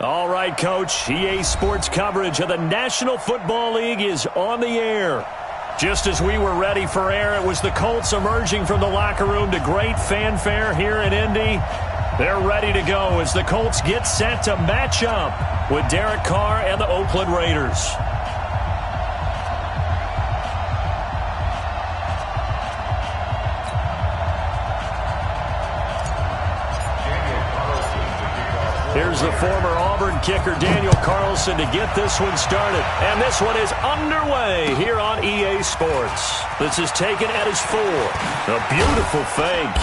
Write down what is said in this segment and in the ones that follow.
All right, Coach. EA Sports coverage of the National Football League is on the air. Just as we were ready for air, it was the Colts emerging from the locker room to great fanfare here in Indy. They're ready to go as the Colts get set to match up with Derek Carr and the Oakland Raiders. Here's the former Auburn kicker, Daniel Carlson, to get this one started. And this one is underway here on EA Sports. This is taken at his 4. A beautiful fake.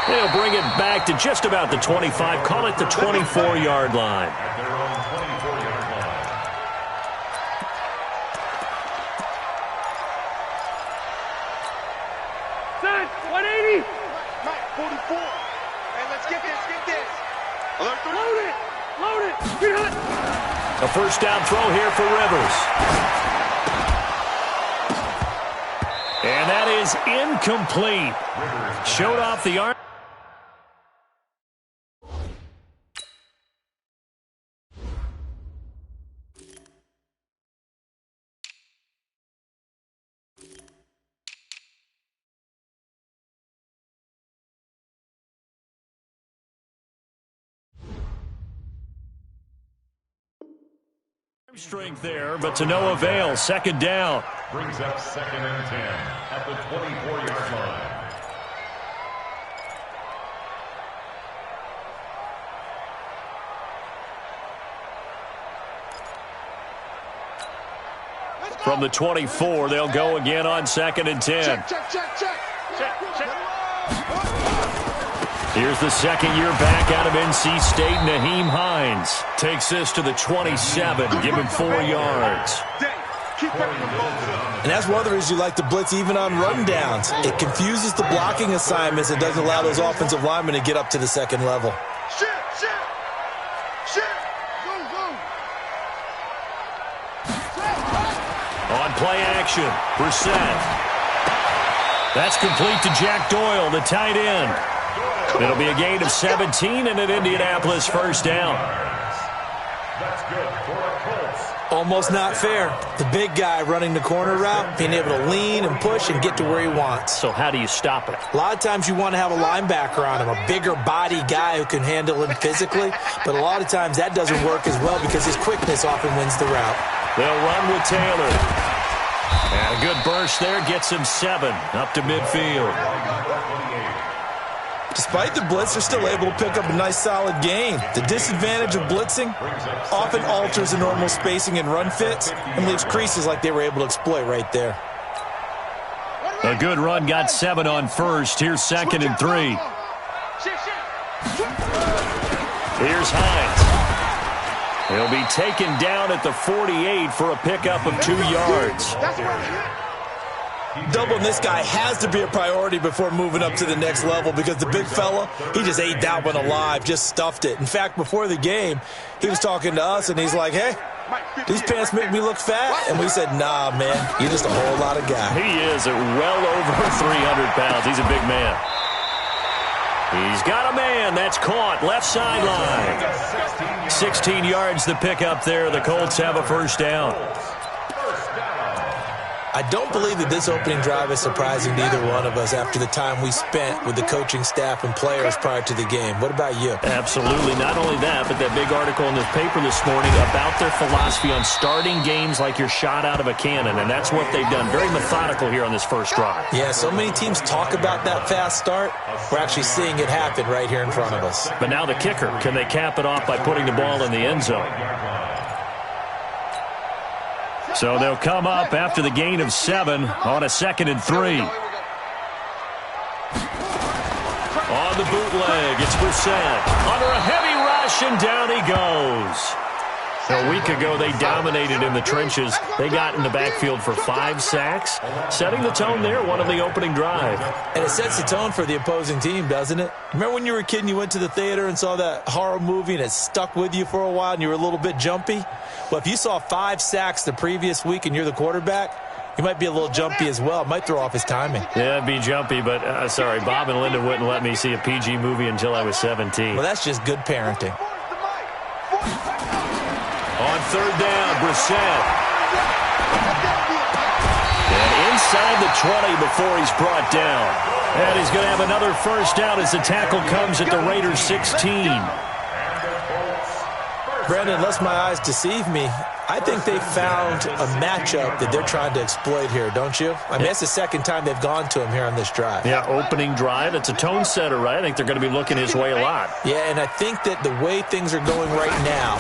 They'll bring it back to just about the 25. Call it the 24-yard line. Set, 180. Mike, 44. Hey, let's get this, Load it! Load it! Get it! A first down throw here for Rivers. And that is incomplete. Showed off the arm. Strength there, but to no avail. Second down. Brings up 2nd and 10 at the 24-yard line. From the 24, they'll go again on 2nd and 10. Check. Here's the second-year back out of NC State, Naheem Hines. Takes this to the 27, give him 4 yards. And that's one of the reasons you like to blitz even on run downs. It confuses the blocking assignments and doesn't allow those offensive linemen to get up to the second level. Shit. On play action, Brissett. That's complete to Jack Doyle, the tight end. It'll be a gain of 17 and an Indianapolis first down. That's good for a Colts. Almost not fair. The big guy running the corner route, being able to lean and push and get to where he wants. So how do you stop it? A lot of times you want to have a linebacker on him, a bigger body guy who can handle him physically. But a lot of times that doesn't work as well because his quickness often wins the route. They'll run with Taylor. And a good burst there gets him 7 up to midfield. Despite the blitz, they're still able to pick up a nice solid gain. The disadvantage of blitzing often alters the normal spacing and run fits and leaves creases like they were able to exploit right there. A good run got 7 on first. Here's 2nd and 3. Here's Hines. He'll be taken down at the 48 for a pickup of 2 yards. Doubling this guy has to be a priority before moving up to the next level because the big fella, he just ate that one alive, just stuffed it. In fact, before the game, he was talking to us, and he's like, hey, these pants make me look fat? And we said, nah, man, you're just a whole lot of guy. He is at well over 300 pounds. He's a big man. He's got a man. That's caught. Left sideline. 16 yards the pickup there. The Colts have a first down. I don't believe that this opening drive is surprising to either one of us after the time we spent with the coaching staff and players prior to the game. What about you? Absolutely. Not only that, but that big article in the paper this morning about their philosophy on starting games like you're shot out of a cannon, and that's what they've done. Very methodical here on this first drive. Yeah, so many teams talk about that fast start. We're actually seeing it happen right here in front of us. But now the kicker. Can they cap it off by putting the ball in the end zone? So they'll come up after the gain of 7 on a 2nd and 3. On the bootleg, it's Brissett. Under a heavy rush, and down he goes. A week ago, they dominated in the trenches. They got in the backfield for 5 sacks, setting the tone there, one of the opening drive. And it sets the tone for the opposing team, doesn't it? Remember when you were a kid and you went to the theater and saw that horror movie and it stuck with you for a while and you were a little bit jumpy? Well, if you saw 5 sacks the previous week and you're the quarterback, you might be a little jumpy as well. It might throw off his timing. Yeah, it'd be jumpy, but sorry, Bob and Linda wouldn't let me see a PG movie until I was 17. Well, that's just good parenting. third down. Brissett. And inside the 20 before he's brought down. And he's going to have another first down as the tackle comes at the Raiders' 16. Brandon, unless my eyes deceive me, I think they found a matchup that they're trying to exploit here, don't you? I mean, that's the second time they've gone to him here on this drive. Yeah, opening drive. It's a tone setter, right? I think they're going to be looking his way a lot. Yeah, and I think that the way things are going right now,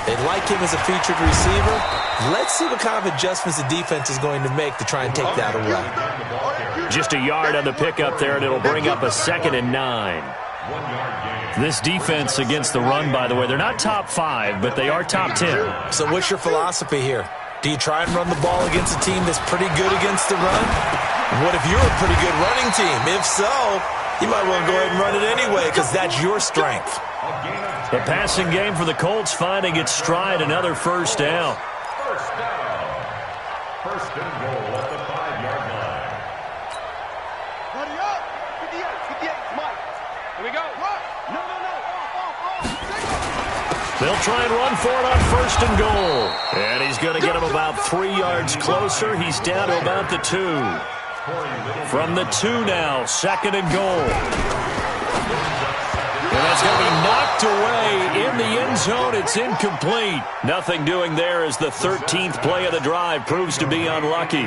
they like him as a featured receiver. Let's see what kind of adjustments the defense is going to make to try and take that away. Just a yard on the pickup there, and it'll bring up a 2nd and 9. This defense against the run, by the way, they're not top 5, but they are top 10. So what's your philosophy here? Do you try and run the ball against a team that's pretty good against the run? What if you're a pretty good running team? If so, you might want to go ahead and run it anyway because that's your strength. The passing game for the Colts finding its stride, another first down. First and goal at the 5-yard line. Ready up. 58, Mike. Here we go. No. They'll try and run for it on first and goal. And he's going to get him about 3 yards closer. He's down to about the 2. From the 2 now, 2nd and goal. And that's going to be knocked away in the end zone. It's incomplete. Nothing doing there as the 13th play of the drive proves to be unlucky.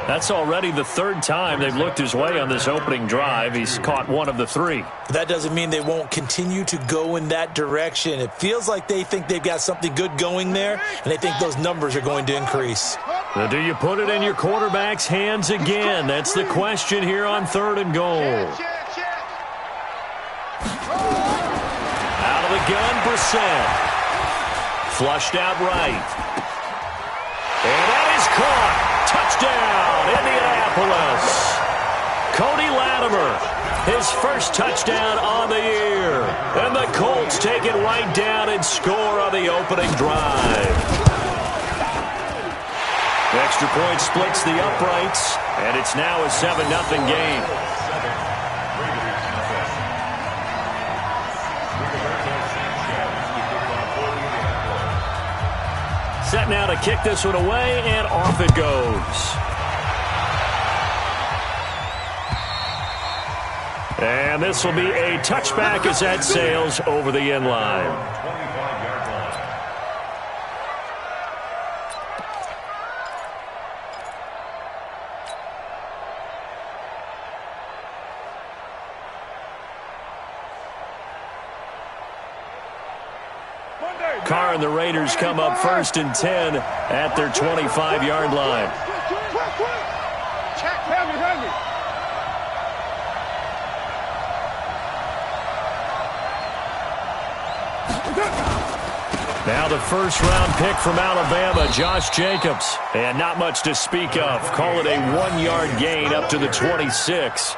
That's already the 3rd time they've looked his way on this opening drive. He's caught 1 of the 3. That doesn't mean they won't continue to go in that direction. It feels like they think they've got something good going there, and they think those numbers are going to increase. Now, do you put it in your quarterback's hands again? That's the question here on 3rd and goal. Out of the gun, Brissett. Flushed out right. And that is caught. Touchdown, Indianapolis. Cody Latimer, his first touchdown on the year. And the Colts take it right down and score on the opening drive. The extra point splits the uprights, and it's now a 7-0 game. Set now to kick this one away, and off it goes. And this will be a touchback as that sails over the end line. Carr and the Raiders come up 1st and 10 at their 25-yard line. Now the first-round pick from Alabama, Josh Jacobs. And not much to speak of. Call it a 1-yard gain up to the 26.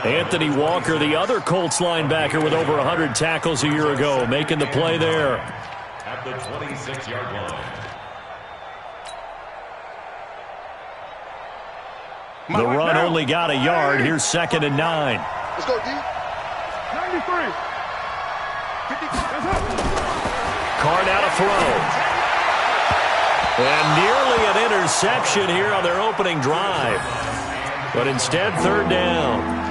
Anthony Walker, the other Colts linebacker with over 100 tackles a year ago, making the play there. At the 26-yard line. The run only got a yard. Here's 2nd and 9. Let's go, D. 93. 50. Carr now to throw. And nearly an interception here on their opening drive. But instead, 3rd down.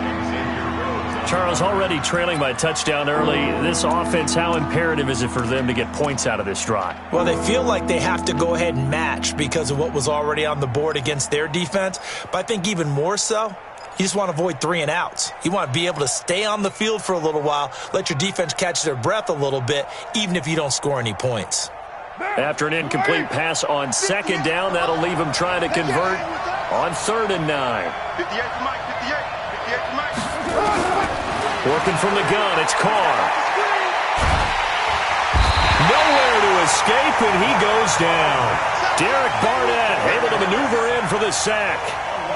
Charles, already trailing by a touchdown early. This offense, how imperative is it for them to get points out of this drive? Well, they feel like they have to go ahead and match because of what was already on the board against their defense. But I think even more so, you just want to avoid 3 and outs. You want to be able to stay on the field for a little while, let your defense catch their breath a little bit, even if you don't score any points. After an incomplete pass on 2nd down, that'll leave them trying to convert on 3rd and 9. 58 to Mike. 58 to Mike. Working from the gun, it's Carr. Nowhere to escape, and he goes down. Derek Barnett able to maneuver in for the sack.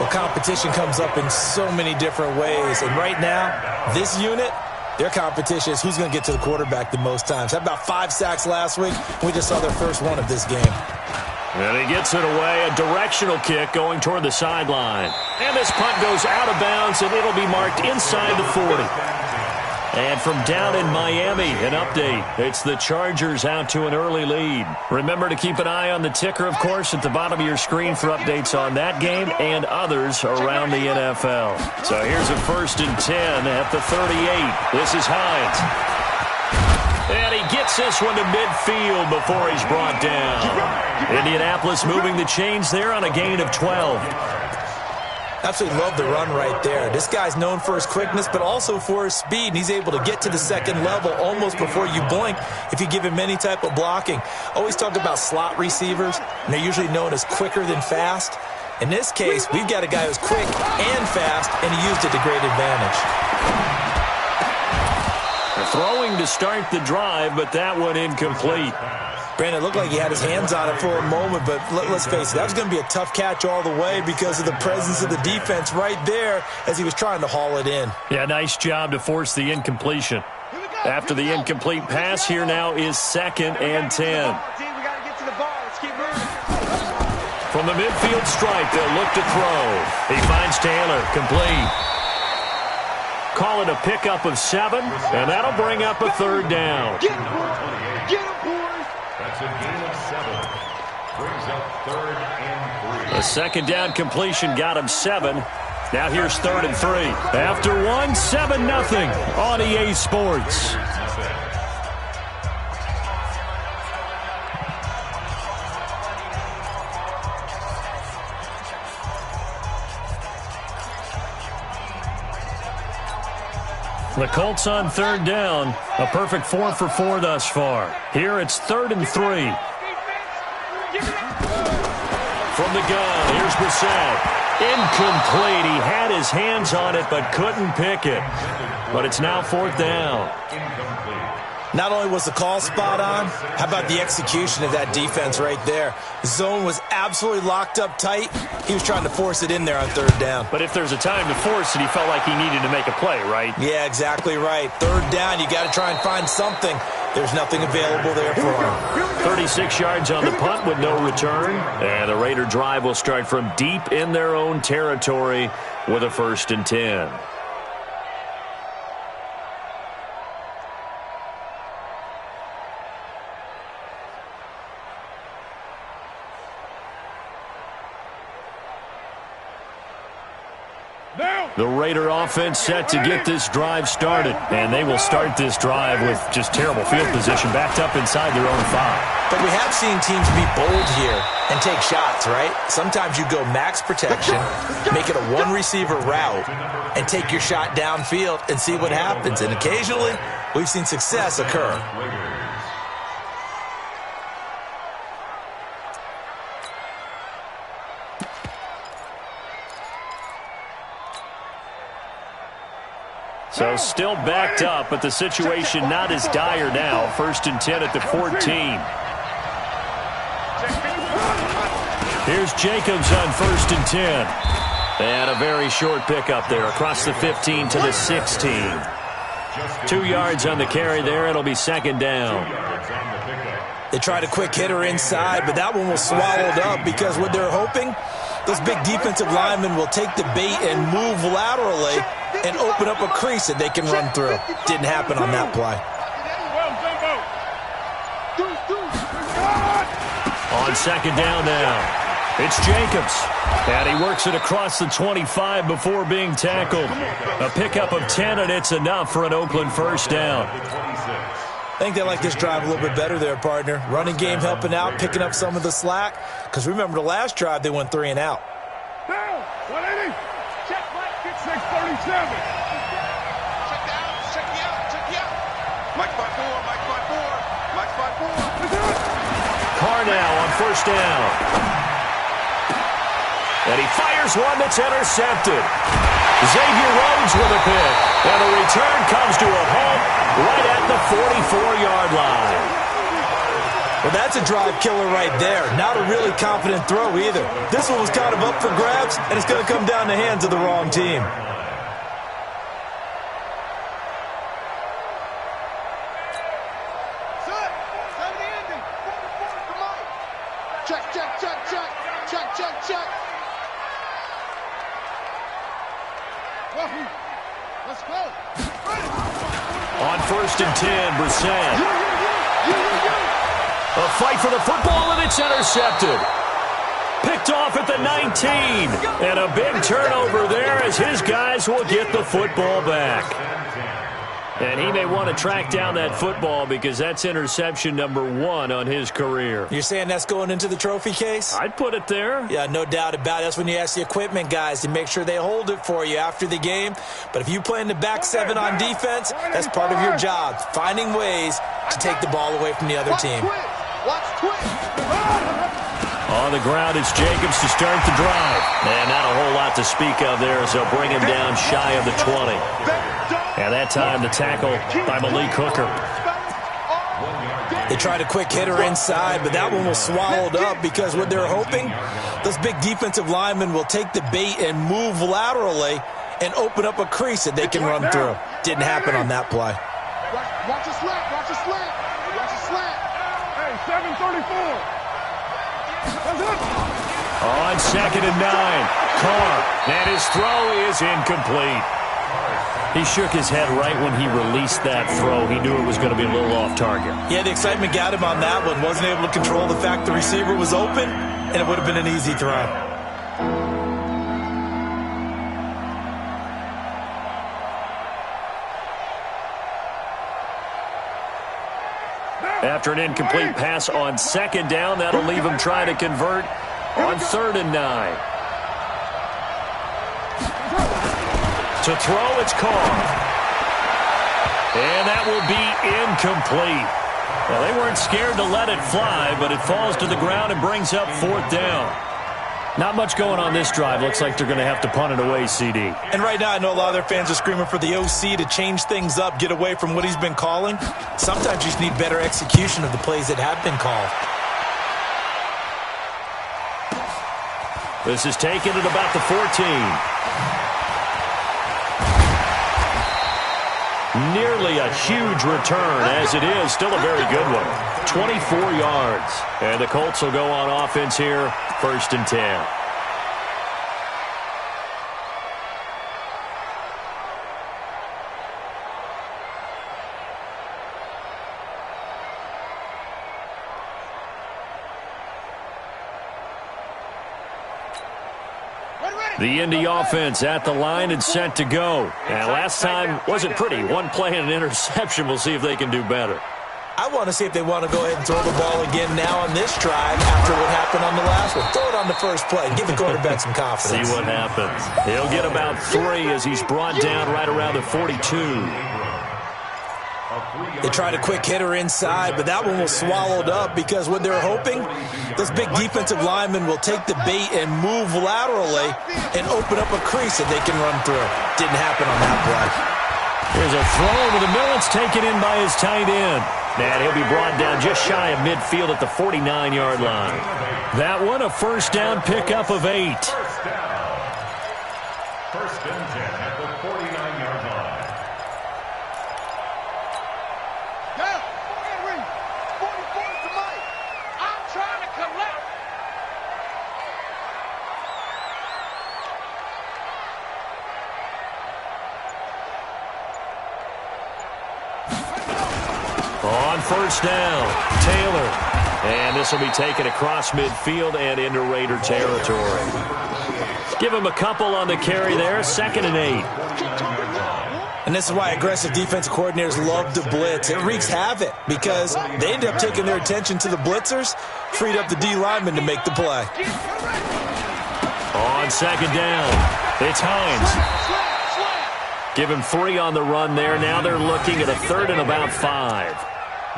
Well, competition comes up in so many different ways. And right now, this unit, their competition is who's going to get to the quarterback the most times. Had about 5 sacks last week. We just saw their first one of this game. And he gets it away, a directional kick going toward the sideline. And this punt goes out of bounds, and it'll be marked inside the 40. And from down in Miami, an update. It's the Chargers out to an early lead. Remember to keep an eye on the ticker, of course, at the bottom of your screen for updates on that game and others around the NFL. So here's a 1st and 10 at the 38. This is Hines. And he gets this one to midfield before he's brought down. Indianapolis moving the chains there on a gain of 12. Absolutely love the run right there. This guy's known for his quickness, but also for his speed. And he's able to get to the second level almost before you blink if you give him any type of blocking. Always talk about slot receivers, and they're usually known as quicker than fast. In this case, we've got a guy who's quick and fast, and he used it to great advantage. Throwing to start the drive, but that one incomplete. Brandon, it looked like he had his hands on it for a moment, but let's face it, that was going to be a tough catch all the way because of the presence of the defense right there as he was trying to haul it in. Yeah, nice job to force the incompletion. After the incomplete pass, here now is 2nd and 10. From the midfield stripe, they'll look to throw. He finds Taylor, complete. Call it a pickup of 7, and that'll bring up a 3rd down. Get him, boys! That's a gain of 7. Brings up 3rd and 3. A 2nd down completion got him 7. Now here's 3rd and 3. After 1, 7-0 on EA Sports. The Colts on 3rd down. A perfect 4 for 4 thus far. Here it's 3rd and 3. From the gun, here's Brissett. Incomplete. He had his hands on it but couldn't pick it. But it's now 4th down. Not only was the call spot on, how about the execution of that defense right there? The zone was absolutely locked up tight. He was trying to force it in there on 3rd down. But if there's a time to force it, he felt like he needed to make a play, right? Yeah, exactly right. 3rd down, you got to try and find something. There's nothing available there for him. 36 yards on the punt with no return. And the Raider drive will start from deep in their own territory with a 1st and 10. The Raider offense set to get this drive started. And they will start this drive with just terrible field position, backed up inside their own 5. But we have seen teams be bold here and take shots, right? Sometimes you go max protection, make it a 1-receiver route, and take your shot downfield and see what happens. And occasionally, we've seen success occur. So still backed up, but the situation not as dire now. 1st and 10 at the 14. Here's Jacobs on 1st and 10. And a very short pickup there across the 15 to the 16. 2 yards on the carry there. It'll be 2nd down. They tried a quick hitter inside, but that one was swallowed up because what they're hoping, those big defensive linemen will take the bait and move laterally and open up a crease that they can run through. Didn't happen on that play. On 2nd down now. It's Jacobs. And he works it across the 25 before being tackled. A pickup of 10, and it's enough for an Oakland 1st down. I think they like this drive a little bit better there, partner. Running game helping out, picking up some of the slack. Because remember, the last drive, they went 3 and out. Down, 180. Check Mike, get 637. Check the out, check the out, check the out. Mike 5-4, Mike 5-4, Mike 5-4. Carr now on 1st down. And he fires one that's intercepted. Xavier Rhodes with a pick. And the return comes to a halt right at the 44-yard line. Well, that's a drive killer right there. Not a really confident throw either. This one was kind of up for grabs, and it's going to come down the hands of the wrong team. Check, check, check, check, check, check, check. Let's go. On 1st and 10, Brissett. A fight for the football, and it's intercepted. Picked off at the 19. And a big turnover there as his guys will get the football back. And he may want to track down that football because that's interception number 1 on his career. You're saying that's going into the trophy case? I'd put it there. Yeah, no doubt about it. That's when you ask the equipment guys to make sure they hold it for you after the game. But if you play in the back 7 on defense, that's part of your job, finding ways to take the ball away from the other team. On the ground, it's Jacobs to start the drive. And not a whole lot to speak of there as they'll bring him down shy of the 20. And that time, the tackle by Malik Hooker. They tried a quick hitter inside, but that one was swallowed up because what they're hoping, those big defensive linemen will take the bait and move laterally and open up a crease that they can run through. Didn't happen on that play. Watch a slant, watch a slant, watch a slant. Hey, 734. On 2nd and 9, Carr, and his throw is incomplete. He shook his head right when he released that throw. He knew it was going to be a little off target. Yeah, the excitement got him on that one. Wasn't able to control the fact the receiver was open, and it would have been an easy throw. After an incomplete pass on 2nd down, that'll leave him trying to convert on 3rd and 9. To throw, it's Carr. And that will be incomplete. Well, they weren't scared to let it fly, but it falls to the ground and brings up 4th down. Not much going on this drive. Looks like they're going to have to punt it away, CD. And right now, I know a lot of their fans are screaming for the OC to change things up, get away from what he's been calling. Sometimes you just need better execution of the plays that have been called. This is taken at about the 14. Nearly a huge return, as it is still a very good one. 24 yards. And the Colts will go on offense here, 1st and 10. The Indy offense at the line and set to go. And last time wasn't pretty. One play and an interception. We'll see if they can do better. I want to see if they want to go ahead and throw the ball again now on this drive after what happened on the last one. Throw it on the first play. Give the quarterback some confidence. See what happens. He'll get about 3 as he's brought down right around the 42. They tried a quick hitter inside, but that one was swallowed up because what they're hoping, those big defensive linemen will take the bait and move laterally and open up a crease that they can run through. Didn't happen on that play. There's a throw over the middle. It's taken in by his tight end. And he'll be brought down just shy of midfield at the 49-yard line. That one, a 1st down pickup of 8. 1st and 10 at the 49-yard line. On 1st down, Taylor. And this will be taken across midfield and into Raider territory. Give him a couple on the carry there, 2nd and 8. And this is why aggressive defensive coordinators love to blitz. It wreaks havoc because they end up taking their attention to the blitzers, freed up the D lineman to make the play. On 2nd down, it's Hines. Give him 3 on the run there. Now they're looking at a 3rd and about 5.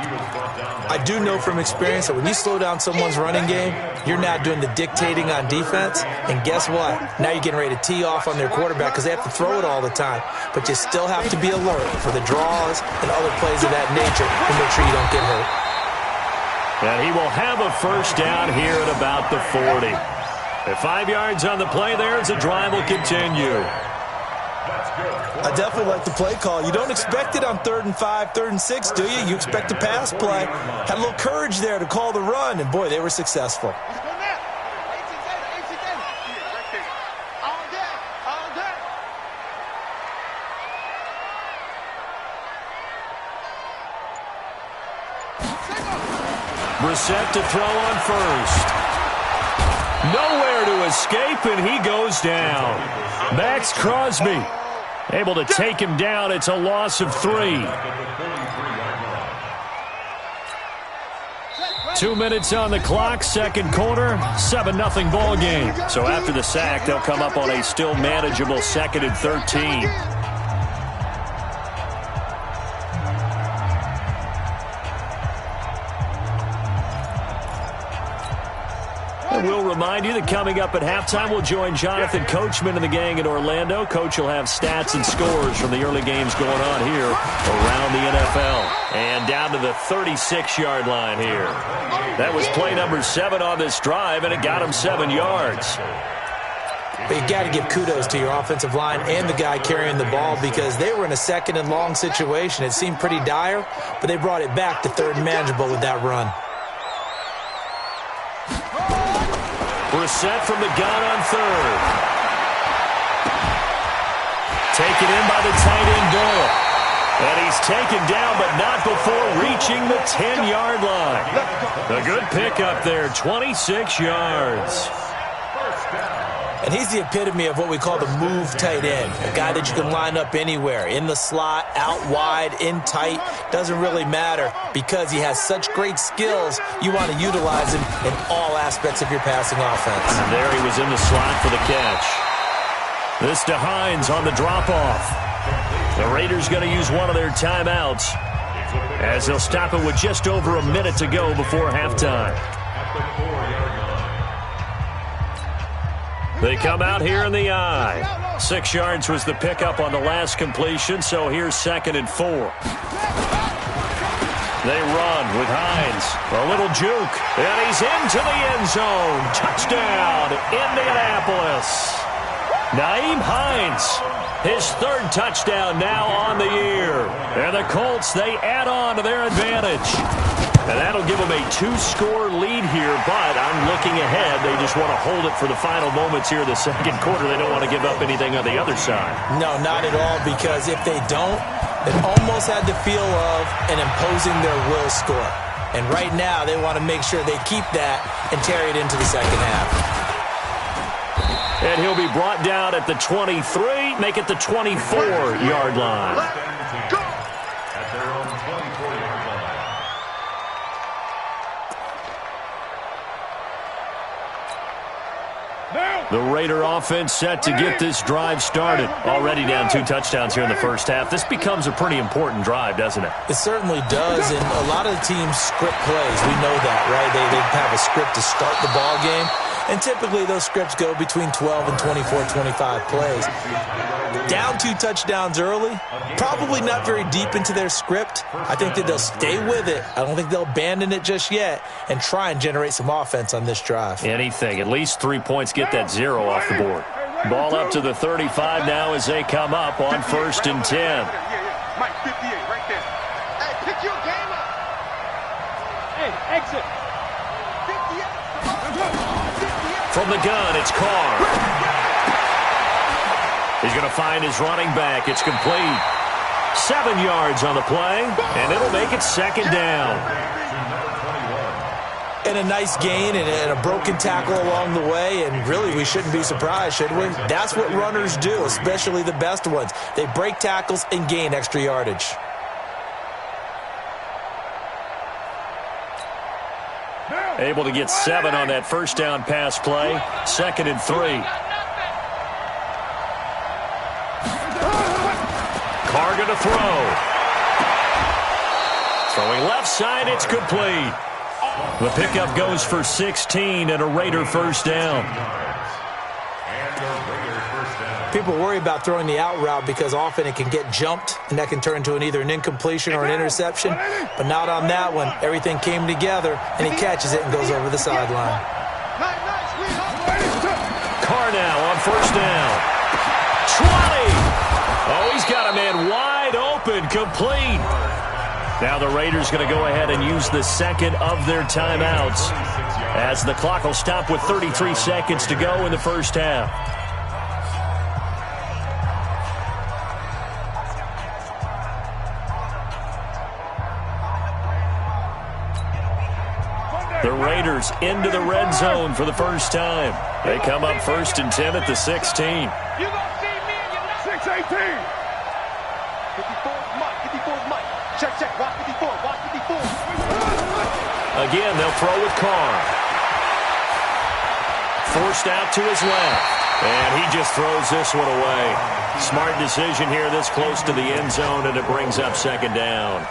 I do know from experience that when you slow down someone's running game, you're now doing the dictating on defense. And guess what? Now you're getting ready to tee off on their quarterback because they have to throw it all the time. But you still have to be alert for the draws and other plays of that nature to make sure you don't get hurt. And he will have a 1st down here at about the 40. At 5 yards on the play there as the drive will continue. I definitely like the play call. You don't expect it on 3rd and 5, 3rd and 6, do you? You expect a pass play. Had a little courage there to call the run, and boy, they were successful. Brissett to throw on first. Nowhere to escape, and he goes down. Max Crosby able to take him down. It's a loss of 3. 2 minutes on the clock, second quarter, 7-0 ball game. So after the sack, they'll come up on a still manageable 2nd and 13. And we'll remind you that coming up at halftime, we'll join Jonathan Coachman and the gang in Orlando. Coach will have stats and scores from the early games going on here around the NFL. And down to the 36-yard line here. That was play number 7 on this drive, and it got him 7 yards. But you got to give kudos to your offensive line and the guy carrying the ball because they were in a 2nd and long situation. It seemed pretty dire, but they brought it back to 3rd and manageable with that run. Brissett from the gun on 3rd. Taken in by the tight end Doyle. And he's taken down, but not before reaching the 10-yard line. A good pickup there, 26 yards. And he's the epitome of what we call the move tight end, a guy that you can line up anywhere, in the slot, out wide, in tight, doesn't really matter because he has such great skills, you want to utilize him in all aspects of your passing offense. And there he was in the slot for the catch. This to Hines on the drop-off. The Raiders going to use one of their timeouts as they'll stop it with just over a minute to go before halftime. They come out here in the I. 6 yards was the pickup on the last completion, so here's 2nd and 4. They run with Hines. A little juke, and he's into the end zone. Touchdown, Indianapolis. Nyheim Hines, his 3rd touchdown now on the year. And the Colts, they add on to their advantage. And that'll give them a 2-score lead here, but I'm looking ahead. They just want to hold it for the final moments here in the second quarter. They don't want to give up anything on the other side. No, not at all, because if they don't, it almost had the feel of an imposing their will score. And right now, they want to make sure they keep that and carry it into the second half. And he'll be brought down at the 23, make it the 24-yard line. The Raider offense set to get this drive started. Already down 2 touchdowns here in the first half. This becomes a pretty important drive, doesn't it? It certainly does, and a lot of the teams script plays. We know that, right? They have a script to start the ball game, and typically those scripts go between 12 and 24, 25 plays. Down 2 touchdowns early, probably not very deep into their script. I think that they'll stay with it. I don't think they'll abandon it just yet and try and generate some offense on this drive. Anything. At least 3 points, get that 0 off the board. Ball up to the 35 now as they come up on 1st and 10. Mike, 58 right there. Hey, pick your game up. Hey, exit. 58. From the gun, it's Carr. He's going to find his running back. It's complete. 7 yards on the play, and it'll make it 2nd down. And a nice gain and a broken tackle along the way, and really we shouldn't be surprised, should we? That's what runners do, especially the best ones. They break tackles and gain extra yardage. Able to get 7 on that first down pass play. 2nd and 3. Carr going to throw. Throwing left side, it's complete. The pickup goes for 16 and a Raider first down. People worry about throwing the out route because often it can get jumped, and that can turn into either an incompletion or an interception. But not on that one. Everything came together, and he catches it and goes over the sideline. Carr now on first down. 20. Oh, he's got a man wide open, complete. Now the Raiders going to go ahead and use the second of their timeouts as the clock will stop with 33 seconds to go in the first half. The Raiders into the red zone for the first time. They come up 1st and 10 at the 16. You gonna see me in your 6-18. 54 Mike. 54 Mike. Check. Watch 54. Watch 54. Again, they'll throw with Carr. Forced out to his left. And he just throws this one away. Smart decision here this close to the end zone, and it brings up 2nd down.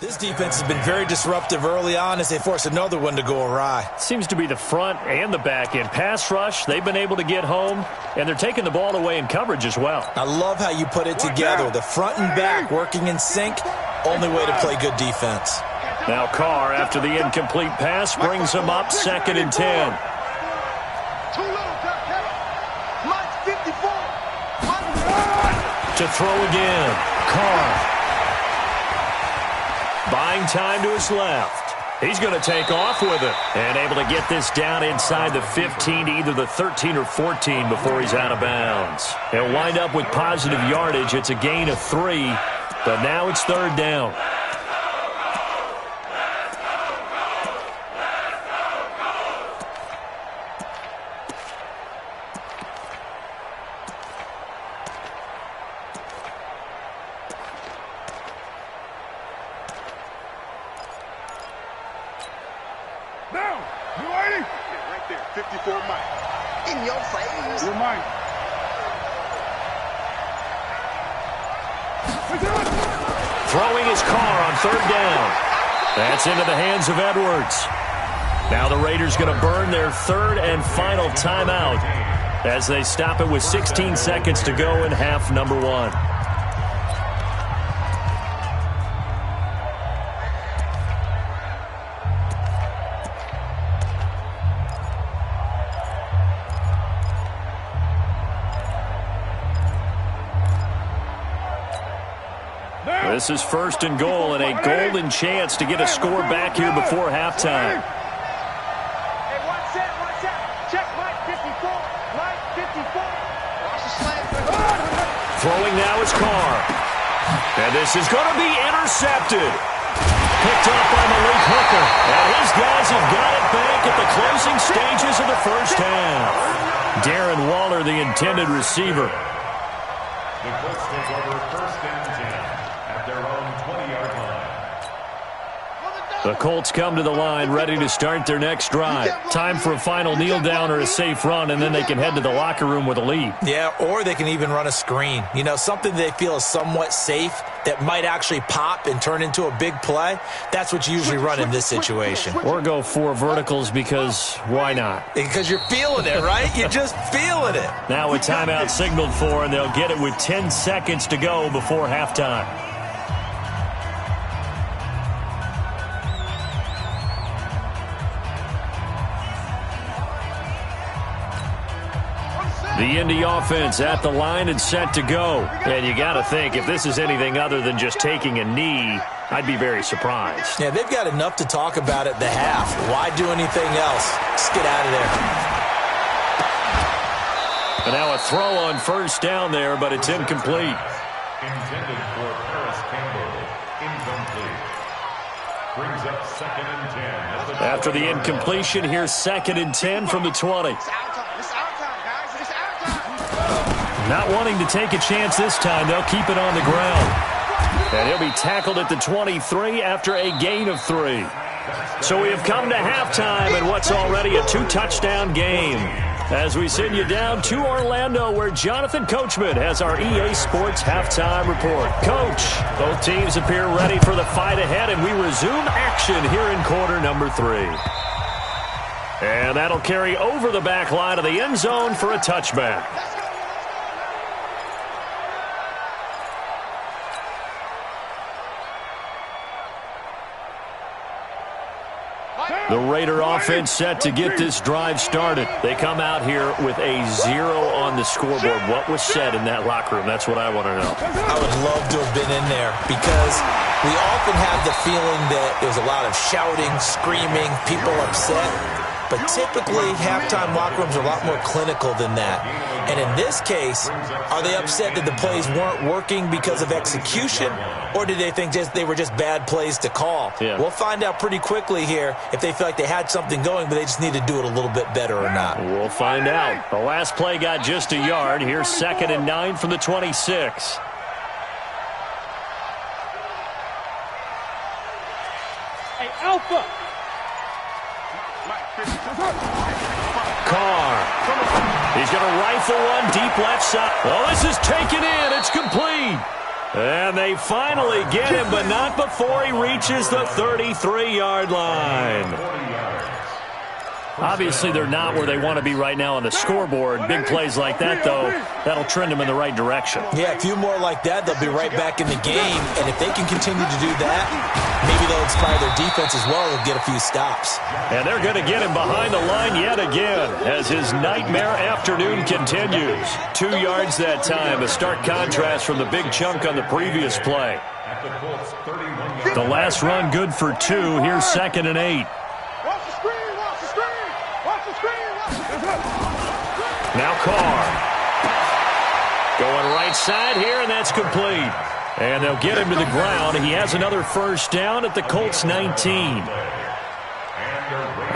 This defense has been very disruptive early on as they force another one to go awry. Seems to be the front and the back end. Pass rush, they've been able to get home, and they're taking the ball away in coverage as well. I love how you put it together. The front and back working in sync, only way to play good defense. Now Carr, after the incomplete pass, brings him up 2nd and 10. Too low, Mike 54. To throw again, Carr. Buying time to his left. He's going to take off with it. And able to get this down inside the 15 to either the 13 or 14 before he's out of bounds. He'll wind up with positive yardage. It's a gain of 3, but now it's 3rd down. Down. You ready? Right there. 54 Mike. In your face. You're Mike. Throwing his Carr on 3rd down. That's into the hands of Edwards. Now the Raiders going to burn their 3rd and final timeout as they stop it with 16 seconds to go in half number 1. This is 1st and goal and a golden chance to get a score back here before halftime. Hey, watch that. Check Mike 54. Mike 54. Watch the slant. Throwing now is Carr. And this is going to be intercepted. Picked up by Malik Hooker. And his guys have got it back at the closing stages of the first half. Darren Waller, the intended receiver. The Colts take over 1st and 10 at their own 20-yard line. The Colts come to the line ready to start their next drive. Time for a final kneel down or a safe run, and then they can head to the locker room with a lead. Yeah, or they can even run a screen. You know, something they feel is somewhat safe that might actually pop and turn into a big play. That's what you usually run in this situation. Or go 4 verticals because why not? Because you're feeling it, right? You're just feeling it. Now a timeout signaled for, and they'll get it with 10 seconds to go before halftime. The Indy offense at the line and set to go. And you got to think, if this is anything other than just taking a knee, I'd be very surprised. Yeah, they've got enough to talk about at the half. Why do anything else? Just get out of there. And now a throw on first down there, but it's incomplete. Intended for Paris Campbell. Incomplete. Brings up 2nd and 10. After the incompletion, here's 2nd and 10 from the 20. It's our time. It's our time, guys. It's our time. Not wanting to take a chance this time, they'll keep it on the ground. And he'll be tackled at the 23 after a gain of 3. So we have come to halftime in what's already a 2-touchdown game. As we send you down to Orlando, where Jonathan Coachman has our EA Sports halftime report. Coach, both teams appear ready for the fight ahead, and we resume action here in quarter number 3. And that'll carry over the back line of the end zone for a touchback. The Raider offense set to get this drive started. They come out here with a 0 on the scoreboard. What was said in that locker room? That's what I want to know. I would love to have been in there because we often have the feeling that there's a lot of shouting, screaming, people upset. But typically, halftime locker rooms are a lot more clinical than that. And in this case, are they upset that the plays weren't working because of execution, or did they think they were just bad plays to call? Yeah. We'll find out pretty quickly here if they feel like they had something going, but they just need to do it a little bit better or not. We'll find out. The last play got just a yard. Here's 2nd and 9 from the 26. Hey, Alpha. Carr. He's going to rifle one deep left side. Oh, this is taken in. It's complete. And they finally get him, but not before he reaches the 33-yard line. Obviously, they're not where they want to be right now on the scoreboard. Big plays like that, though, that'll trend them in the right direction. Yeah, a few more like that, they'll be right back in the game. And if they can continue to do that, maybe they'll inspire their defense as well and get a few stops. And they're going to get him behind the line yet again as his nightmare afternoon continues. 2 yards that time, a stark contrast from the big chunk on the previous play. The last run good for 2. Here's 2nd and 8. Now Carr. Going right side here, and that's complete. And they'll get him to the ground. He has another first down at the Colts 19.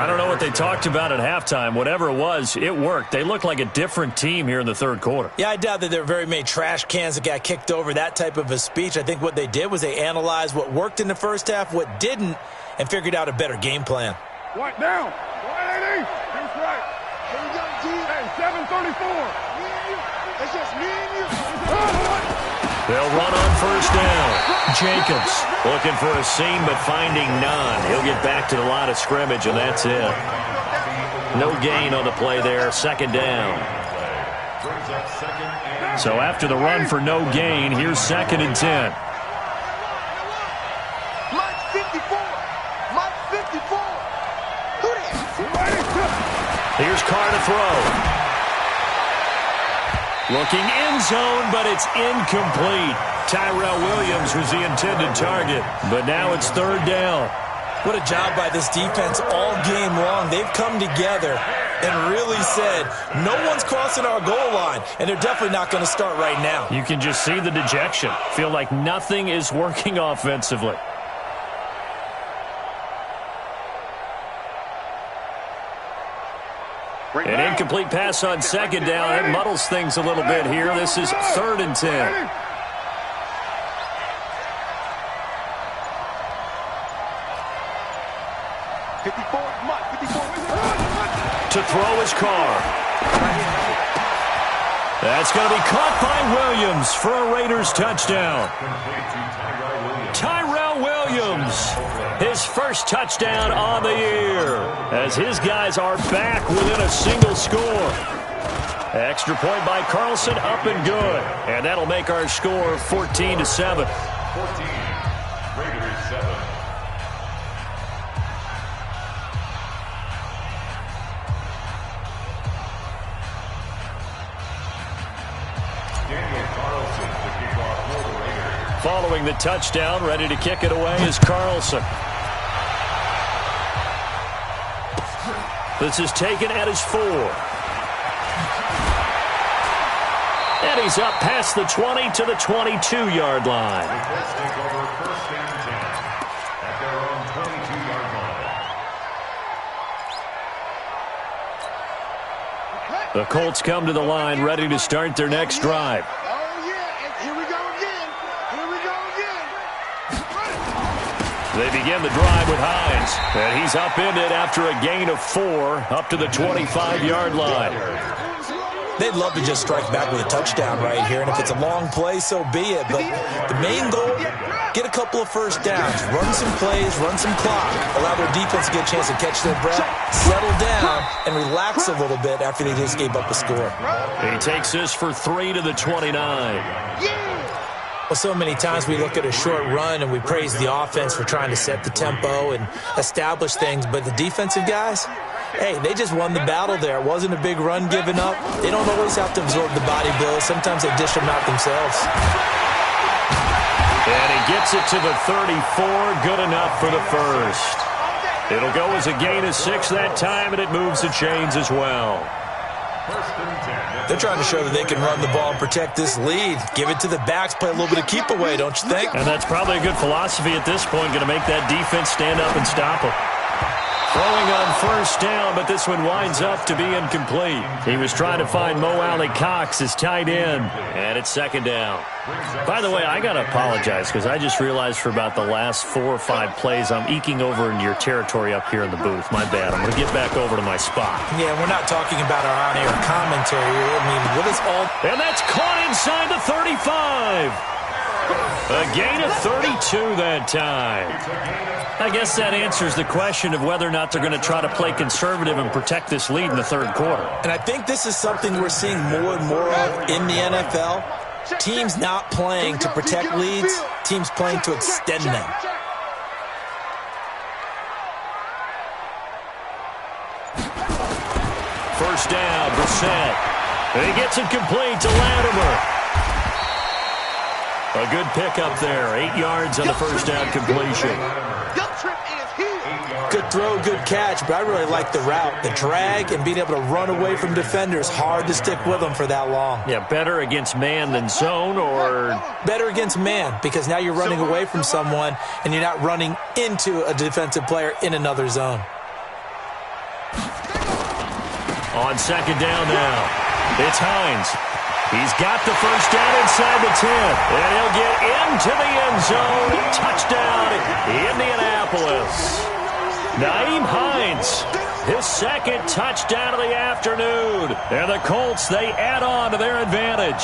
I don't know what they talked about at halftime. Whatever it was, it worked. They looked like a different team here in the third quarter. Yeah, I doubt that there were very many trash cans that got kicked over, that type of a speech. I think what they did was they analyzed what worked in the first half, what didn't, and figured out a better game plan. What down? 180. That's right. Here we go, G. Hey, 734. Me and you. It's just me and you. They'll run on first down. Jacobs looking for a seam but finding none. He'll get back to the line of scrimmage, and that's it. No gain on the play there. 2nd down. So after the run for no gain, here's 2nd and 10. Mike 54. Mike 54. Who that? Here's Carr to throw. Looking end zone, but it's incomplete. Tyrell Williams was the intended target, but now it's 3rd down. What a job by this defense all game long. They've come together and really said, no one's crossing our goal line, and they're definitely not going to start right now. You can just see the dejection. Feel like nothing is working offensively. An incomplete pass on 2nd down. It muddles things a little bit here. This is 3rd and 10. To throw is Carr. That's going to be caught by Williams for a Raiders touchdown. Tyrell Williams, his first touchdown on the year, as his guys are back within a single score. Extra point by Carlson, up and good. And that'll make our score 14-7. 14, Raiders 7. Following the touchdown, ready to kick it away is Carlson. This is taken at his 4. And he's up past the 20 to the 22-yard line. The Colts take over first and 10 at their own 22-yard line. The Colts come to the line ready to start their next drive. Oh, yeah. Here we go again. Here we go again. They begin the drive with Hines. And he's upended after a gain of 4 up to the 25-yard line. They'd love to just strike back with a touchdown right here, and if it's a long play, so be it. But the main goal, get a couple of first downs, run some plays, run some clock, allow their defense to get a chance to catch their breath, settle down, and relax a little bit after they just gave up a score. He takes this for 3 to the 29. Well, so many times we look at a short run and we praise the offense for trying to set the tempo and establish things, but the defensive guys, hey, they just won the battle there. It wasn't a big run given up. They don't always have to absorb the body blows. Sometimes they dish them out themselves. And he gets it to the 34, good enough for the first. It'll go as a gain of 6 that time, and it moves the chains as well. They're trying to show that they can run the ball and protect this lead. Give it to the backs, play a little bit of keep away, don't you think? And that's probably a good philosophy at this point, going to make that defense stand up and stop them. Throwing on first down, but this one winds up to be incomplete. He was trying to find Mo Alley-Cox, his tight end, and it's second down. By the way, I got to apologize because I just realized for about the last 4 or 5 plays I'm eking over into your territory up here in the booth. My bad. I'm going to get back over to my spot. Yeah, we're not talking about our on-air commentary. I mean, what is all... And that's caught inside the 35. A gain of 32 that time. I guess that answers the question of whether or not they're going to try to play conservative and protect this lead in the third quarter. And I think this is something we're seeing more and more of in the NFL. Teams not playing to protect leads, teams playing to extend them. First down, Brissett. And he gets it complete to Latimer. A good pickup there. 8 yards on the first down completion. Good throw, good catch, but I really like the route. The drag and being able to run away from defenders, hard to stick with them for that long. Yeah, better against man than zone, or... Better against man, because now you're running away from someone and you're not running into a defensive player in another zone. On second down now, it's Hines. He's got the first down inside the 10, and he'll get into the end zone. Touchdown, Indianapolis. Nyheim Hines, his second touchdown of the afternoon. And the Colts, they add on to their advantage.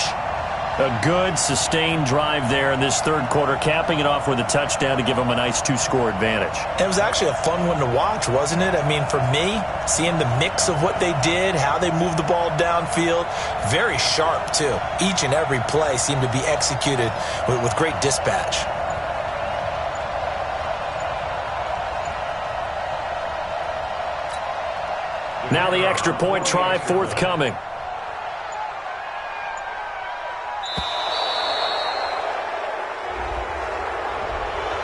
A good, sustained drive there in this third quarter, capping it off with a touchdown to give them a nice 2-score advantage. It was actually a fun one to watch, wasn't it? I mean, for me, seeing the mix of what they did, how they moved the ball downfield, very sharp, too. Each and every play seemed to be executed with great dispatch. Now the extra point try forthcoming.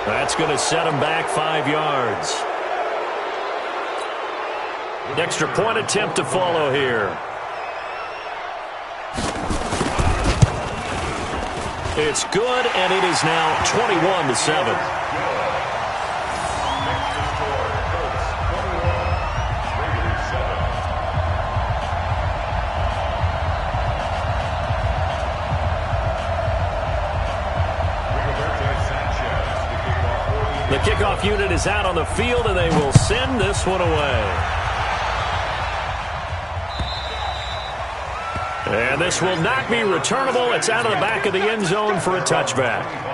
That's going to set him back 5 yards. Extra point attempt to follow here. It's good, and it is now 21-7. The kickoff unit is out on the field, and they will send this one away. And this will not be returnable. It's out of the back of the end zone for a touchback.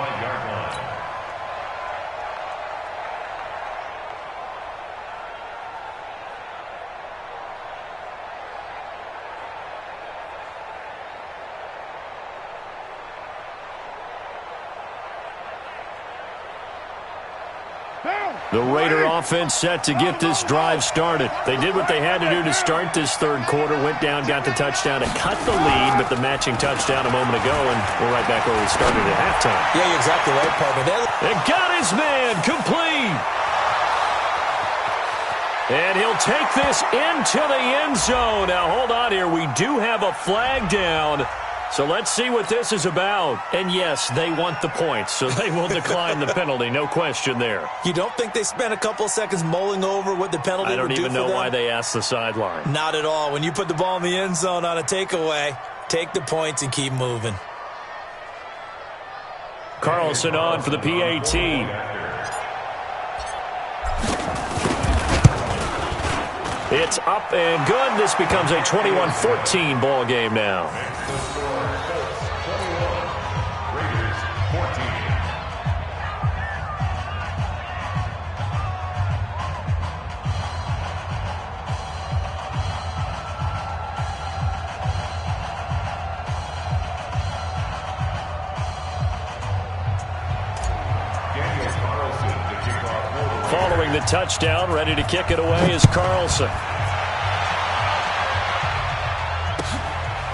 The Raider offense set to get this drive started. They did what they had to do to start this third quarter, went down, got the touchdown to cut the lead, but the matching touchdown a moment ago, and we're right back where we started at halftime. Yeah, you're exactly right, partner. And got his man complete. And he'll take this into the end zone. Now, hold on here. We do have a flag down. So let's see what this is about. And yes, they want the points, so they will decline the penalty. No question there. You don't think they spent a couple of seconds mulling over what the penalty would do for them? I don't even know why they asked the sideline. Not at all. When you put the ball in the end zone on a takeaway, take the points and keep moving. Carlson on for the PAT. It's up and good. This becomes a 21-14 ball game now. Following the touchdown, ready to kick it away is Carlson.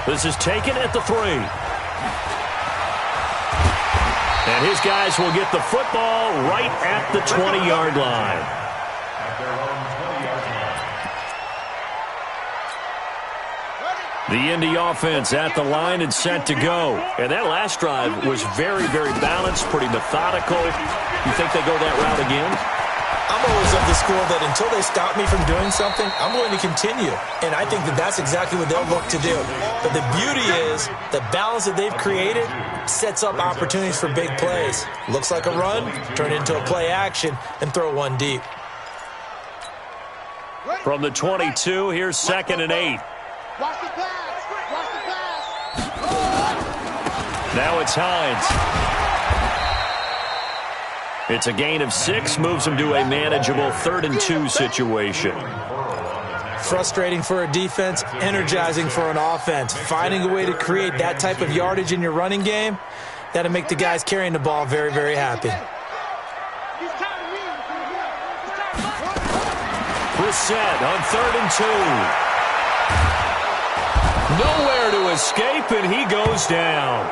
This is taken at the 3. And his guys will get the football right at the 20-yard line. At their own 20-yard line. The Indy offense at the line and set to go. And that last drive was very, very balanced, pretty methodical. You think they go that route again? I'm always of the school that until they stop me from doing something, I'm going to continue. And I think that that's exactly what they'll look to do. But the beauty is the balance that they've created sets up opportunities for big plays. Looks like a run, turn it into a play action, and throw one deep. From the 22, here's 2nd and 8. Watch the pass. Watch the pass. Now it's Hines. It's a gain of 6, moves them to a manageable 3rd and 2 situation. Frustrating for a defense, energizing for an offense. Finding a way to create that type of yardage in your running game, that'll make the guys carrying the ball very, very happy. Brissett on 3rd and 2. Nowhere to escape, and he goes down.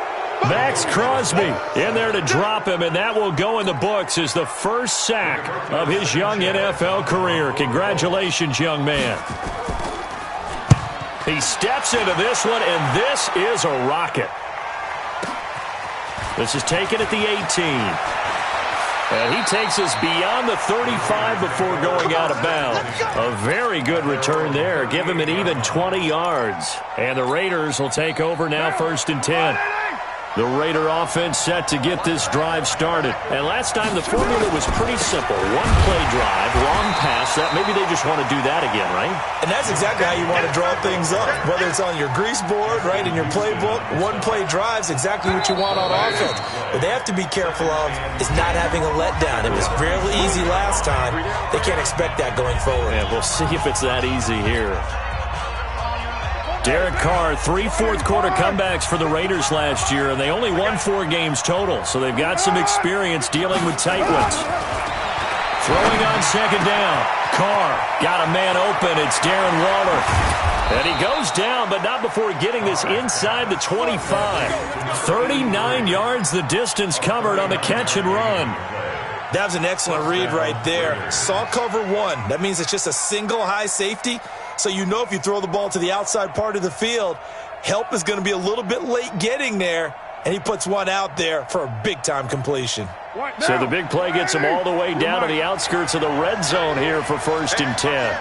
Max Crosby in there to drop him, and that will go in the books as the first sack of his young NFL career. Congratulations, young man. He steps into this one, and this is a rocket. This is taken at the 18. And he takes us beyond the 35 before going out of bounds. A very good return there. Give him an even 20 yards. And the Raiders will take over now, 1st and 10. The Raider offense set to get this drive started. And last time the formula was pretty simple. One play drive, wrong pass. That maybe they just want to do that again, right? And that's exactly how you want to draw things up. Whether it's on your grease board, right, in your playbook, one play drive's exactly what you want on offense. What they have to be careful of is not having a letdown. It was fairly easy last time. They can't expect that going forward. Yeah, we'll see if it's that easy here. Derek Carr, 3 fourth-quarter comebacks for the Raiders last year, and they only won 4 games total, so they've got some experience dealing with tight ones. Throwing on 2nd down. Carr got a man open. It's Darren Waller. And he goes down, but not before getting this inside the 25. 39 yards the distance covered on the catch and run. That was an excellent read right there. Saw cover 1. That means it's just a single high safety. So you know if you throw the ball to the outside part of the field, help is going to be a little bit late getting there, and he puts one out there for a big-time completion. So the big play gets him all the way down to the outskirts of the red zone here for 1st and 10.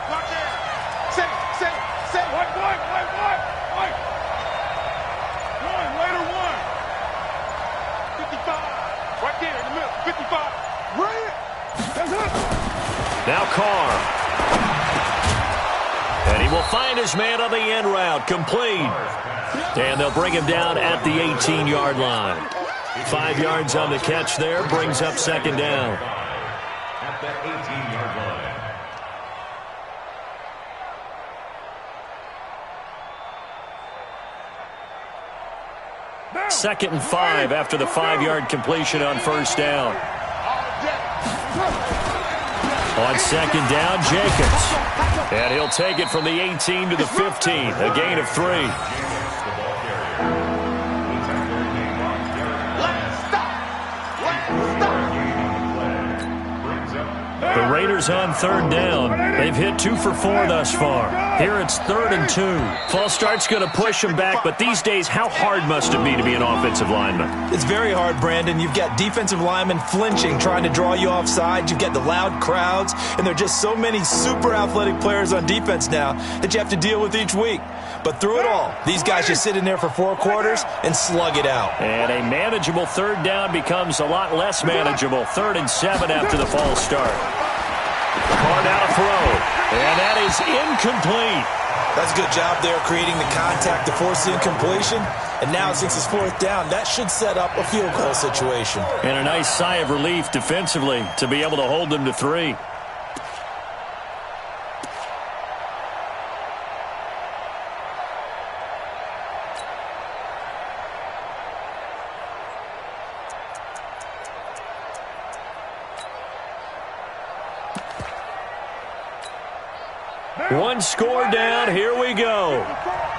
Now Carr. And he will find his man on the end route, complete. And they'll bring him down at the 18-yard line. 5 yards on the catch there, brings up 2nd down. At the 18-yard line. 2nd and 5 after the 5-yard completion on 1st down. On 2nd down, Jacobs. And he'll take it from the 18 to the 15, a gain of 3. The Raiders on third down. They've hit 2 for 4 thus far. Here it's 3rd and 2. False start's going to push them back, but these days, how hard must it be to be an offensive lineman? It's very hard, Brandon. You've got defensive linemen flinching, trying to draw you offside. You've got the loud crowds, and there are just so many super athletic players on defense now that you have to deal with each week. But through it all, these guys just sit in there for 4 quarters and slug it out. And a manageable third down becomes a lot less manageable. 3rd and 7 after the false start. Carr now to throw, and that is incomplete. That's a good job there creating the contact to force the incompletion. And now since it's 4th down, that should set up a field goal situation. And a nice sigh of relief defensively to be able to hold them to 3. One score down. Here we go.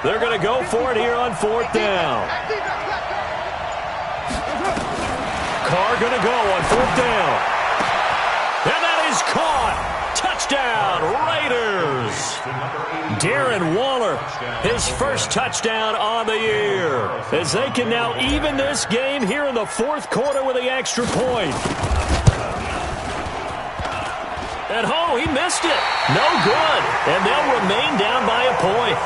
They're going to go for it here on 4th down. Carr going to go on 4th down. And that is caught. Touchdown, Raiders. Darren Waller, his first touchdown on the year, as they can now even this game here in the 4th quarter with the extra point. And oh, he missed it. No good. And they'll remain down by a point.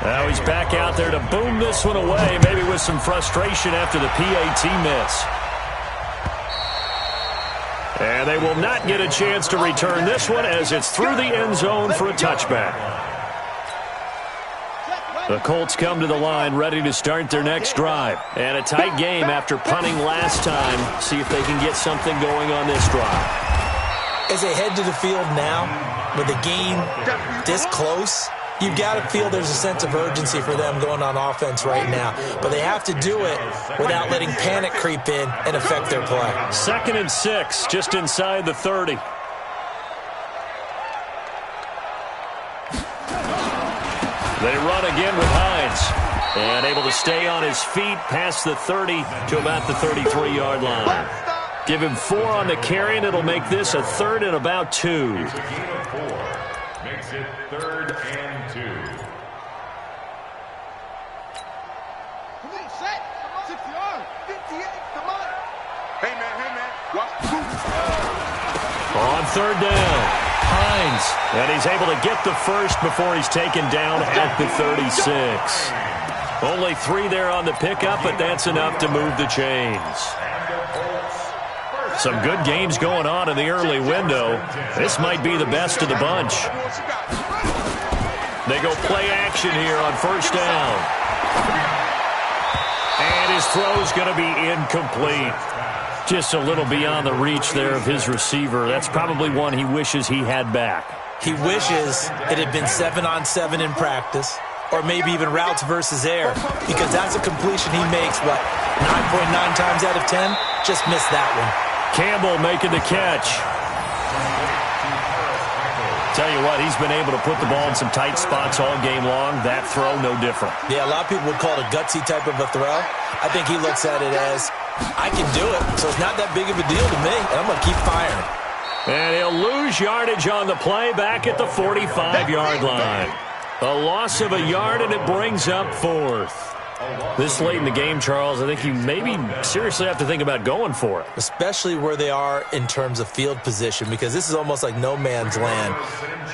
Now he's back out there to boom this one away, maybe with some frustration after the PAT miss. And they will not get a chance to return this one as it's through the end zone for a touchback. The Colts come to the line ready to start their next drive. And a tight game after punting last time. See if they can get something going on this drive. As they head to the field now, with the game this close, you've got to feel there's a sense of urgency for them going on offense right now. But they have to do it without letting panic creep in and affect their play. 2nd and 6, just inside the 30. They run again with Hines. And able to stay on his feet past the 30 to about the 33-yard line. Give him 4 on the carry, and it'll make this a 3rd and about 2. It's a gain of 4. Makes it 3rd and 2. Come on, set. 60 yards. 58. Come on. Hey, man. Watch. On 3rd down. Hines, and he's able to get the first before he's taken down at the 36. Only 3 there on the pickup, but that's enough to move the chains. Some good games going on in the early window. This might be the best of the bunch. They go play action here on 1st down. And his throw's going to be incomplete. Just a little beyond the reach there of his receiver. That's probably one he wishes he had back. He wishes it had been 7-on-7 in practice, or maybe even routes versus air, because that's a completion he makes, 9.9 times out of 10? Just missed that one. Campbell making the catch. Tell you what, he's been able to put the ball in some tight spots all game long. That throw, no different. Yeah, a lot of people would call it a gutsy type of a throw. I think he looks at it as, I can do it, so it's not that big of a deal to me, and I'm going to keep firing. And he'll lose yardage on the play back at the 45-yard line. A loss of a yard, and it brings up 4th. This late in the game, Charles, I think you maybe seriously have to think about going for it. Especially where they are in terms of field position, because this is almost like no man's land.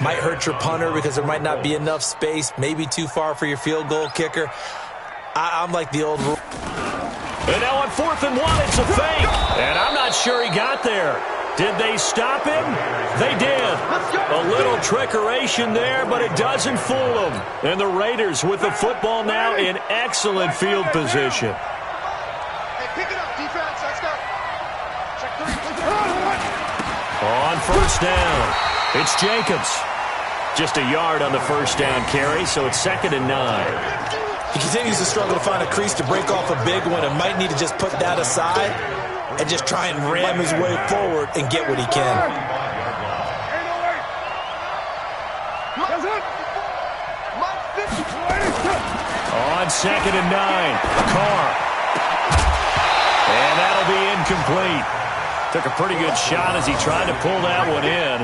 Might hurt your punter because there might not be enough space, maybe too far for your field goal kicker. I'm like the old rule. And now on 4th and 1, it's a fake. And I'm not sure he got there. Did they stop him? They did. A little trickeration there, but it doesn't fool them. And the Raiders with the football now in excellent field position. Hey, pick it up, defense. Let's go. Check 3. On 1st down, it's Jacobs. Just a yard on the 1st down carry, so it's 2nd and 9. He continues to struggle to find a crease to break off a big one and might need to just put that aside and just try and ram his way forward and get what he can. On 2nd and 9, Carr And that'll be incomplete. Took a pretty good shot as he tried to pull that one in.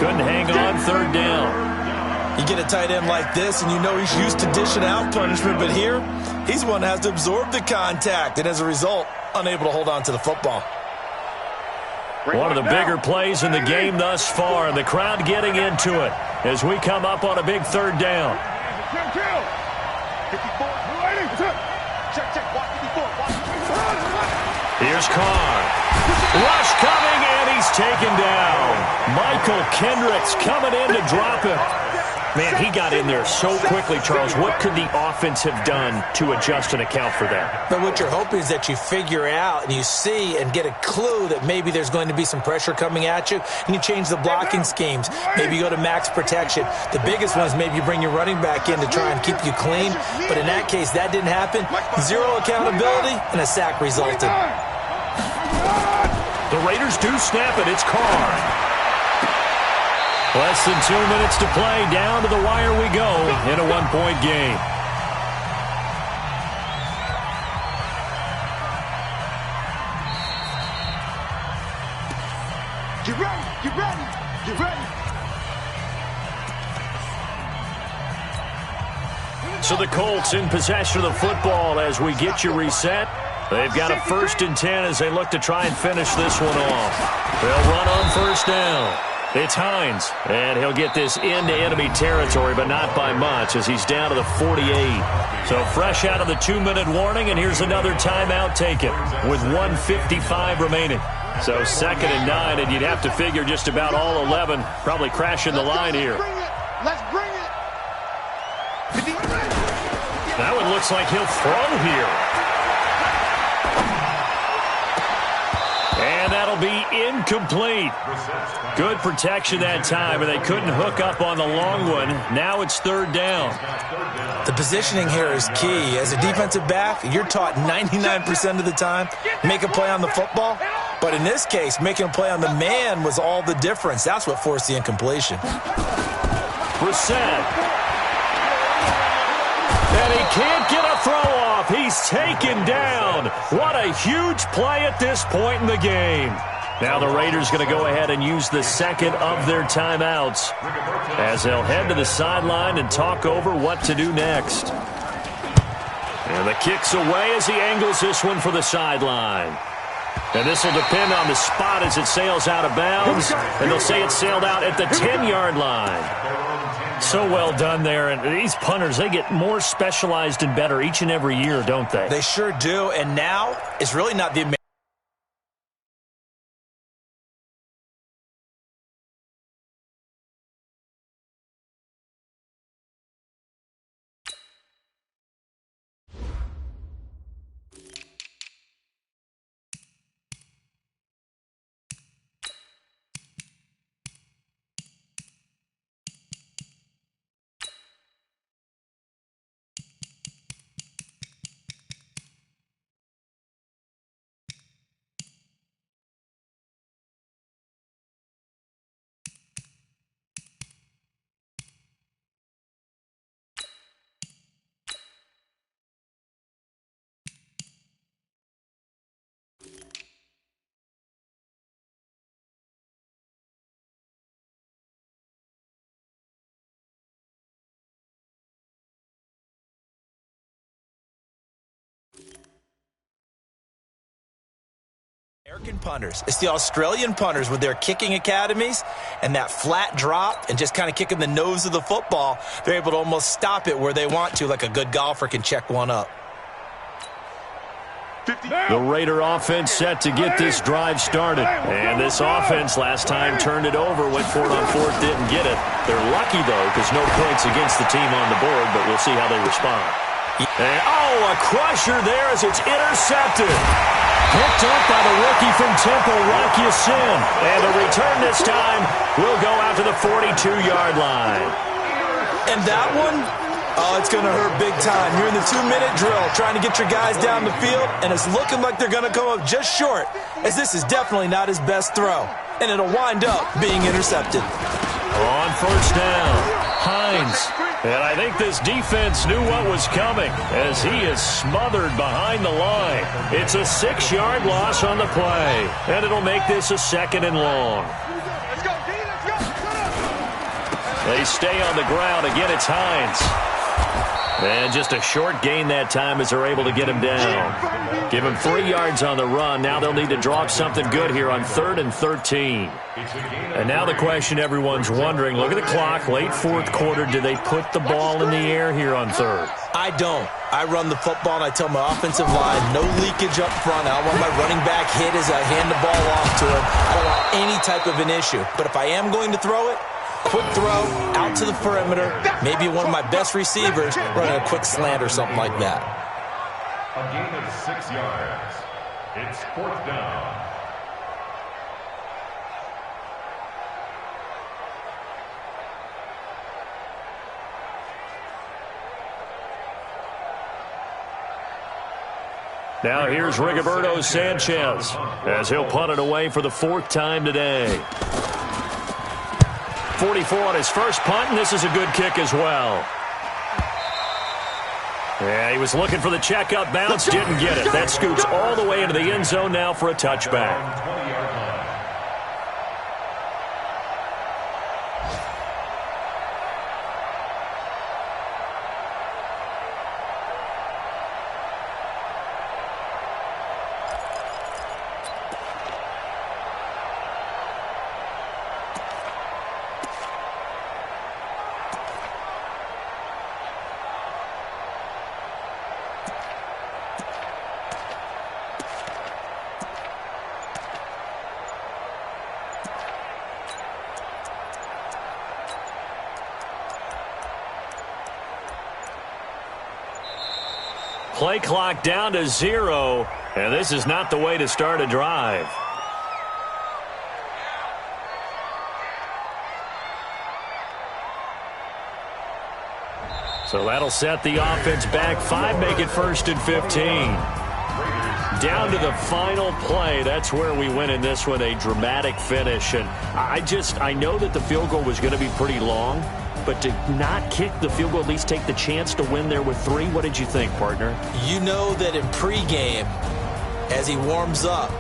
Couldn't hang on third down. You get a tight end like this, and you know he's used to dishing out punishment, but here, he's one that has to absorb the contact, and as a result, unable to hold on to the football. One of the bigger plays in the game thus far, and the crowd getting into it as we come up on a big third down. Here's Carr. Rush coming, and he's taken down. Michael Kendricks coming in to drop him. Man, he got in there so quickly, Charles. What could the offense have done to adjust and account for that? But what you're hoping is that you figure out and you see and get a clue that maybe there's going to be some pressure coming at you, and you change the blocking schemes. Maybe you go to max protection. The biggest one is maybe you bring your running back in to try and keep you clean. But in that case, that didn't happen. Zero accountability, and a sack resulted. The Raiders do snap it. It's Carr. Less than 2 minutes to play. Down to the wire we go in a one-point game. Get ready, get ready, get ready. So the Colts in possession of the football as we get you reset. They've got a 1st and 10 as they look to try and finish this one off. They'll run on first down. It's Hines, and he'll get this into enemy territory, but not by much as he's down to the 48. So fresh out of the 2-minute warning, and here's another timeout taken with 1:55 remaining. So 2nd and 9, and you'd have to figure just about all 11 probably crashing the line here. Let's bring it. That one looks like he'll throw here. And that'll be incomplete. Good protection that time, and they couldn't hook up on the long one. Now it's 3rd down. The positioning here is key. As a defensive back, you're taught 99% of the time, make a play on the football. But in this case, making a play on the man was all the difference. That's what forced the incompletion. Brissett. And he can't get a throw off. He's taken down. What a huge play at this point in the game. Now the Raiders going to go ahead and use the 2nd of their timeouts as they'll head to the sideline and talk over what to do next. And the kick's away as he angles this one for the sideline. And this will depend on the spot as it sails out of bounds. And they'll say it sailed out at the 10-yard line. So well done there. And these punters, they get more specialized and better each and every year, don't they? They sure do. And now it's really not the American punters. It's the Australian punters with their kicking academies and that flat drop and just kind of kicking the nose of the football. They're able to almost stop it where they want to, like a good golfer can check one up. The Raider offense set to get this drive started. And this offense last time turned it over, went for it on 4th, didn't get it. They're lucky, though, because no points against the team on the board, but we'll see how they respond. And, a crusher there as it's intercepted. Picked up by the rookie from Temple, Rocky Sin. And the return this time will go out to the 42-yard line. And that one, it's going to hurt big time. You're in the 2-minute drill trying to get your guys down the field, and it's looking like they're going to come up just short, as this is definitely not his best throw. And it'll wind up being intercepted. On first down, Hines. And I think this defense knew what was coming as he is smothered behind the line. It's a 6-yard loss on the play, and it'll make this a 2nd and long. Let's go, D, let's go. They stay on the ground. Again, it's Hines. And just a short gain that time as they're able to get him down. Give him 3 yards on the run. Now they'll need to drop something good here on 3rd and 13. And now the question everyone's wondering, look at the clock, late 4th quarter. Do they put the ball in the air here on 3rd? I don't. I run the football, and I tell my offensive line, no leakage up front. I don't want my running back hit as I hand the ball off to him. I don't want any type of an issue. But if I am going to throw it, quick throw, out to the perimeter, maybe one of my best receivers running a quick slant or something like that. A gain of 6 yards. It's 4th down. Now here's Rigoberto Sanchez as he'll punt it away for the 4th time today. 44 on his first punt, and this is a good kick as well. Yeah, he was looking for the checkup bounce, didn't get it. That scoots all the way into the end zone now for a touchback. Play clock down to 0, and this is not the way to start a drive. So that'll set the offense back 5, make it 1st and 15. Down to the final play. That's where we win in this one, a dramatic finish. And I know that the field goal was going to be pretty long, but to not kick the field goal, at least take the chance to win there with 3, what did you think, partner? You know that in pregame, as he warms up,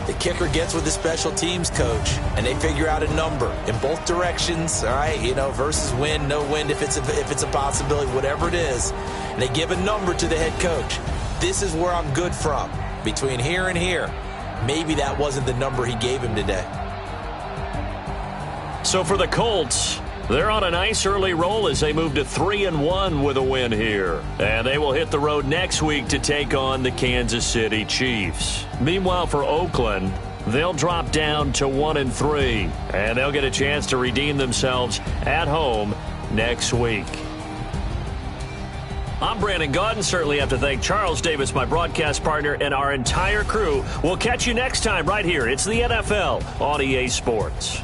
the kicker gets with the special teams coach, and they figure out a number in both directions, all right, versus win, no win, if it's a possibility, whatever it is. And they give a number to the head coach. This is where I'm good from. Between here and here, maybe that wasn't the number he gave him today. So for the Colts, they're on a nice early roll as they move to 3-1 with a win here. And they will hit the road next week to take on the Kansas City Chiefs. Meanwhile, for Oakland, they'll drop down to 1-3. And they'll get a chance to redeem themselves at home next week. I'm Brandon Gaudin. Certainly have to thank Charles Davis, my broadcast partner, and our entire crew. We'll catch you next time right here. It's the NFL on EA Sports.